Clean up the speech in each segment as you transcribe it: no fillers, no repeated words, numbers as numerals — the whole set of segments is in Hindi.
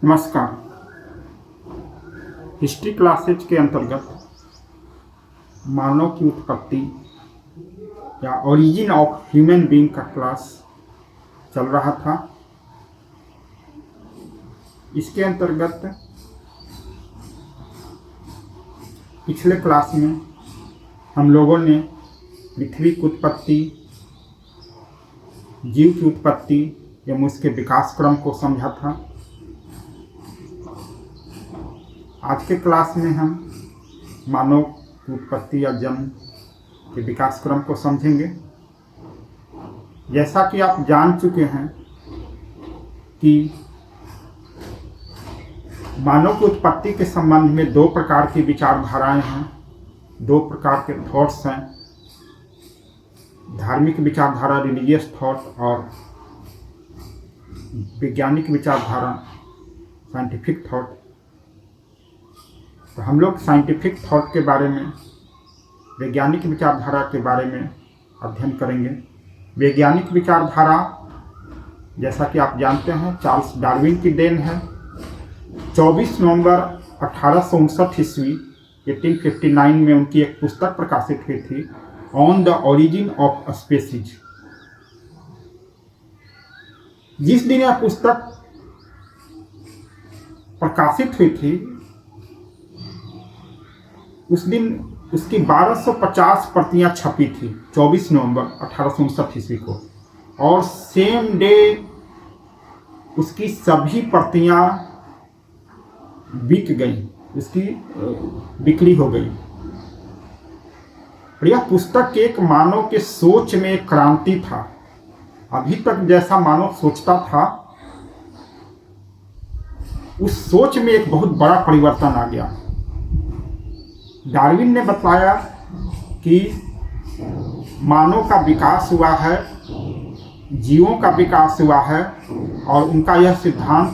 नमस्कार। हिस्ट्री क्लासेज के अंतर्गत मानव की उत्पत्ति या ओरिजिन ऑफ ह्यूमन बीइंग का क्लास चल रहा था। इसके अंतर्गत पिछले क्लास में हम लोगों ने पृथ्वी की उत्पत्ति, जीव की उत्पत्ति एवं उसके विकास क्रम को समझा था। आज के क्लास में हम मानव की उत्पत्ति या जन्म के विकास क्रम को समझेंगे। जैसा कि आप जान चुके हैं कि मानव की उत्पत्ति के संबंध में दो प्रकार की विचारधाराएं हैं, दो प्रकार के थॉट्स हैं। धार्मिक विचारधारा, रिलीजियस थॉट, और वैज्ञानिक विचारधारा, साइंटिफिक थॉट। तो हम लोग साइंटिफिक थॉट के बारे में, वैज्ञानिक विचारधारा के बारे में अध्ययन करेंगे। वैज्ञानिक विचारधारा, जैसा कि आप जानते हैं, चार्ल्स डार्विन की देन है। 24 नवंबर 1859 ईस्वी 1859 में उनकी एक पुस्तक प्रकाशित हुई थी, on the origin of species. जिस दिन यह पुस्तक प्रकाशित हुई थी उस दिन उसकी 1250 प्रतियां छपी थी, 24 नवंबर 1859 ईस्वी को, और सेम डे उसकी सभी प्रतियां बिक गई, उसकी बिक्री हो गई। और यह पुस्तक एक मानव के सोच में एक क्रांति था। अभी तक जैसा मानव सोचता था, उस सोच में एक बहुत बड़ा परिवर्तन आ गया। डार्विन ने बताया कि मानव का विकास हुआ है, जीवों का विकास हुआ है, और उनका यह सिद्धांत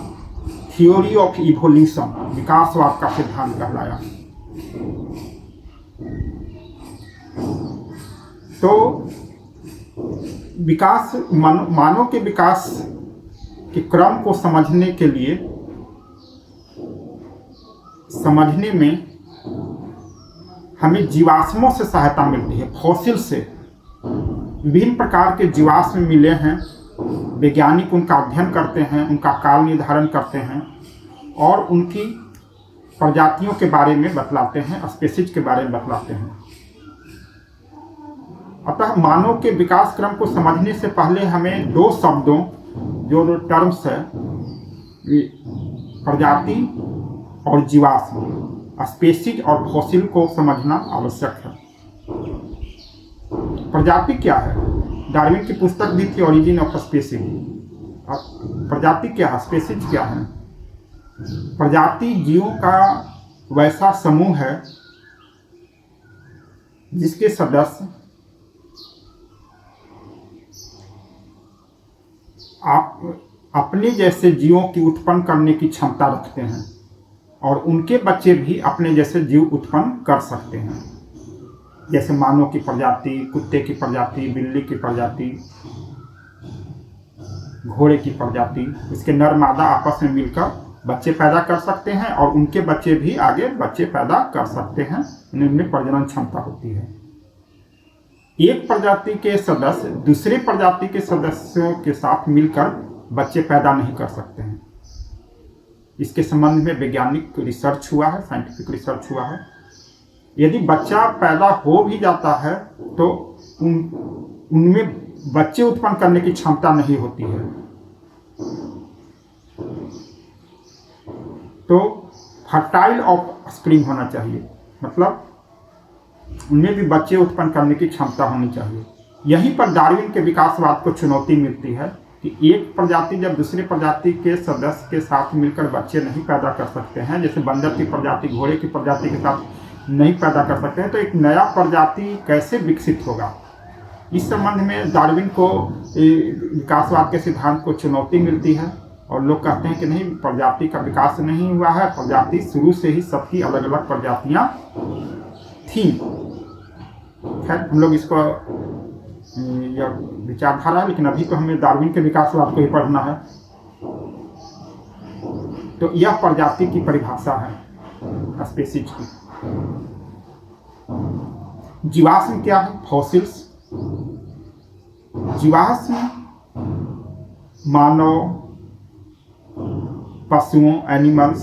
थ्योरी ऑफ इवोल्यूशन, विकासवाद का सिद्धांत कहलाया। तो विकास, मानव के विकास के क्रम को समझने के लिए, समझने में हमें जीवाश्मों से सहायता मिलती है, फॉसिल से। विभिन्न प्रकार के जीवाश्म मिले हैं, वैज्ञानिक उनका अध्ययन करते हैं, उनका काल निर्धारण करते हैं और उनकी प्रजातियों के बारे में बतलाते हैं, स्पीसीज के बारे में बतलाते हैं। अतः मानव के विकास क्रम को समझने से पहले हमें दो शब्दों, जो टर्म्स है, प्रजाति और जीवाश्म, स्पीसीज और फॉसिल को समझना आवश्यक है। प्रजाति क्या है? डार्विन की पुस्तक भी थी, ओरिजिन ऑफ स्पीसीज। प्रजाति क्या है, स्पीसीज क्या है? प्रजाति जीवों का वैसा समूह है जिसके सदस्य अपने जैसे जीवों की उत्पन्न करने की क्षमता रखते हैं, और उनके बच्चे भी अपने जैसे जीव उत्पन्न कर सकते हैं। जैसे मानव की प्रजाति, कुत्ते की प्रजाति, बिल्ली की प्रजाति, घोड़े की प्रजाति, इसके नर मादा आपस में मिलकर बच्चे पैदा कर सकते हैं, और उनके बच्चे भी आगे बच्चे पैदा कर सकते हैं। उनमें प्रजनन क्षमता होती है। एक प्रजाति के सदस्य दूसरे प्रजाति के सदस्यों के साथ मिलकर बच्चे पैदा नहीं कर सकते हैं। इसके संबंध में वैज्ञानिक रिसर्च हुआ है, साइंटिफिक रिसर्च हुआ है। यदि बच्चा पैदा हो भी जाता है तो उनमें बच्चे उत्पन्न करने की क्षमता नहीं होती है। तो फर्टाइल ऑफस्प्रिंग होना चाहिए, मतलब उनमें भी बच्चे उत्पन्न करने की क्षमता होनी चाहिए। यहीं पर डार्विन के विकासवाद को चुनौती मिलती है कि एक प्रजाति जब दूसरे प्रजाति के सदस्य के साथ मिलकर बच्चे नहीं पैदा कर सकते हैं, जैसे बंदर की प्रजाति घोड़े की प्रजाति के साथ नहीं पैदा कर सकते हैं, तो एक नया प्रजाति कैसे विकसित होगा? इस संबंध में डार्विन को विकासवाद के सिद्धांत को चुनौती मिलती है, और लोग कहते हैं कि नहीं, प्रजाति का विकास नहीं हुआ है, प्रजाति शुरू से ही सबकी अलग अलग प्रजातियां थी। खैर, हम लोग इसको विचारधारा है, लेकिन अभी तो हमें डार्विन के विकासवाद को ही पढ़ना है। तो यह प्रजाति की परिभाषा है स्पीशीज की। जीवाश्म क्या है? फॉसिल्स। जीवाश्म मानव, पशुओं, एनिमल्स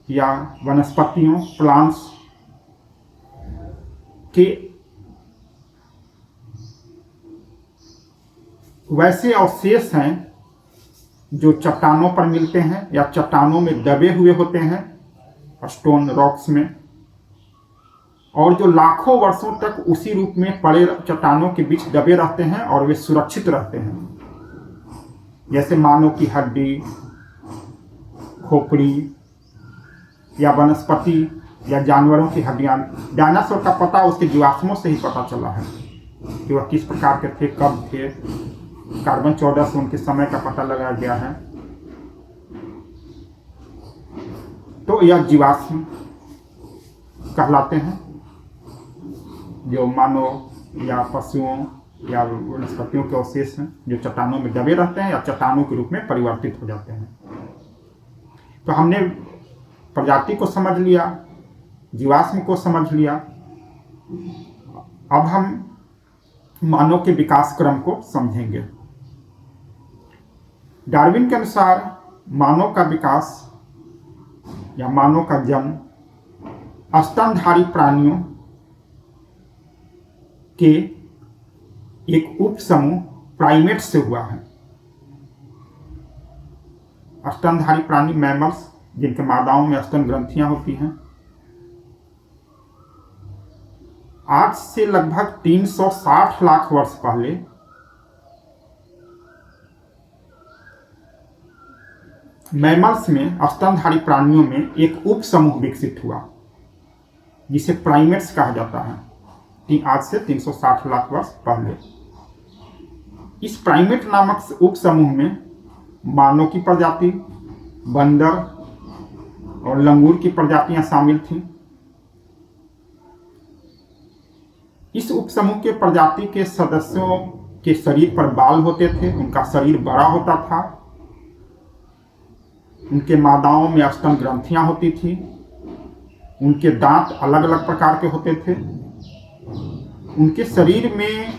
या वनस्पतियों, प्लांट्स के वैसे अवशेष हैं जो चट्टानों पर मिलते हैं या चट्टानों में दबे हुए होते हैं, स्टोन रॉक्स में, और जो लाखों वर्षों तक उसी रूप में पड़े चट्टानों के बीच दबे रहते हैं और वे सुरक्षित रहते हैं। जैसे मानव की हड्डी, खोपड़ी या वनस्पति या जानवरों की हड्डियां। डायनासोर का पता उसके जीवाश्मों से ही पता चला है कि वह किस प्रकार के थे, कब थे। कार्बन 14 से उनके समय का पता लगाया गया है। तो यह जीवाश्म कहलाते हैं, जो मानव या पशुओं या वनस्पतियों के अवशेष हैं जो चट्टानों में दबे रहते हैं या चट्टानों के रूप में परिवर्तित हो जाते हैं। तो हमने प्रजाति को समझ लिया, जीवाश्म को समझ लिया। अब हम मानव के विकास क्रम को समझेंगे। डार्विन के अनुसार मानव का विकास या मानव का जन्म स्तनधारी प्राणियों के एक उपसमूह प्राइमेट से हुआ है। स्तनधारी प्राणी मैमल्स, जिनके मादाओं में स्तन ग्रंथियां होती हैं, आज से लगभग 360 लाख वर्ष पहले मैमल्स में, स्तनधारी प्राणियों में एक उपसमूह विकसित हुआ जिसे प्राइमेट्स कहा जाता है, आज से 360 लाख वर्ष पहले। इस प्राइमेट नामक उपसमूह में मानव की प्रजाति, बंदर और लंगूर की प्रजातियां शामिल थीं। इस उपसमूह के प्रजाति के सदस्यों के शरीर पर बाल होते थे, उनका शरीर बड़ा होता था, उनके मादाओं में स्तन ग्रंथियां होती थी, उनके दांत अलग अलग प्रकार के होते थे, उनके शरीर में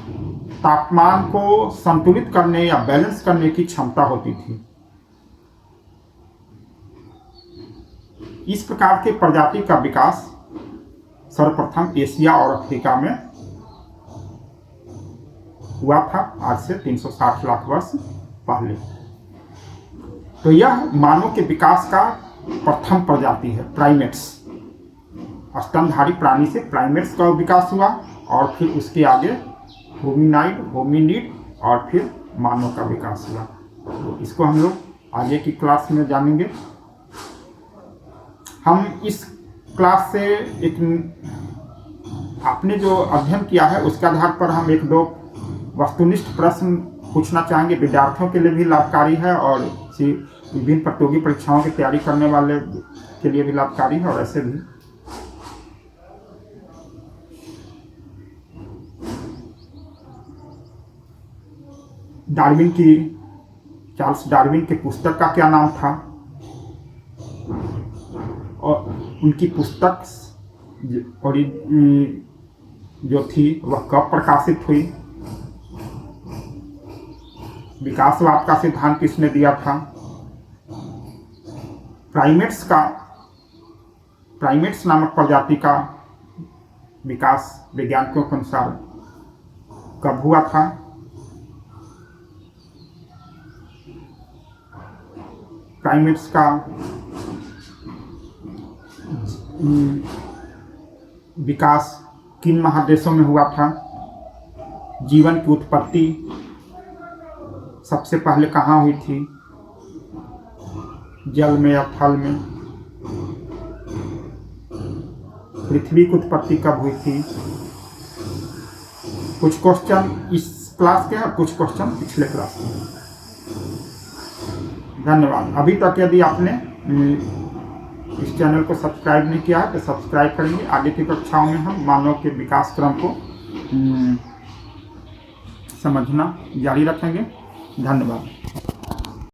तापमान को संतुलित करने या बैलेंस करने की क्षमता होती थी। इस प्रकार के प्रजाति का विकास सर्वप्रथम एशिया और अफ्रीका में हुआ था, आज से 360 लाख वर्ष पहले। तो यह मानव के विकास का प्रथम प्रजाति है, प्राइमेट्स। स्तनधारी प्राणी से प्राइमेट्स का विकास हुआ और फिर उसके आगे होमिनिड और फिर मानव का विकास हुआ। तो इसको हम लोग आगे की क्लास में जानेंगे। हम इस क्लास से आपने जो अध्ययन किया है उसके आधार पर हम एक दो वस्तुनिष्ठ प्रश्न पूछना चाहेंगे। विद्यार्थियों के लिए भी लाभकारी है और विभिन्न प्रतियोगी परीक्षाओं की तैयारी करने वाले के लिए भी लाभकारी है, और ऐसे भी। चार्ल्स डार्विन की पुस्तक का क्या नाम था और उनकी पुस्तक जो थी वह कब प्रकाशित हुई? विकासवाद का सिद्धांत किसने दिया था? प्राइमेट्स नामक प्रजाति का विकास वैज्ञानिकों के अनुसार कब हुआ था? प्राइमेट्स का विकास किन महादेशों में हुआ था? जीवन की उत्पत्ति सबसे पहले कहाँ हुई थी? जल में या थल में? पृथ्वी की उत्पत्ति कब हुई थी? कुछ क्वेश्चन इस क्लास के हैं, कुछ क्वेश्चन पिछले क्लास के। धन्यवाद। अभी तक यदि आपने इस चैनल को सब्सक्राइब नहीं किया है तो सब्सक्राइब करेंगे। आगे की कक्षाओं में हम मानव के विकास क्रम को समझना जारी रखेंगे। धन्यवाद।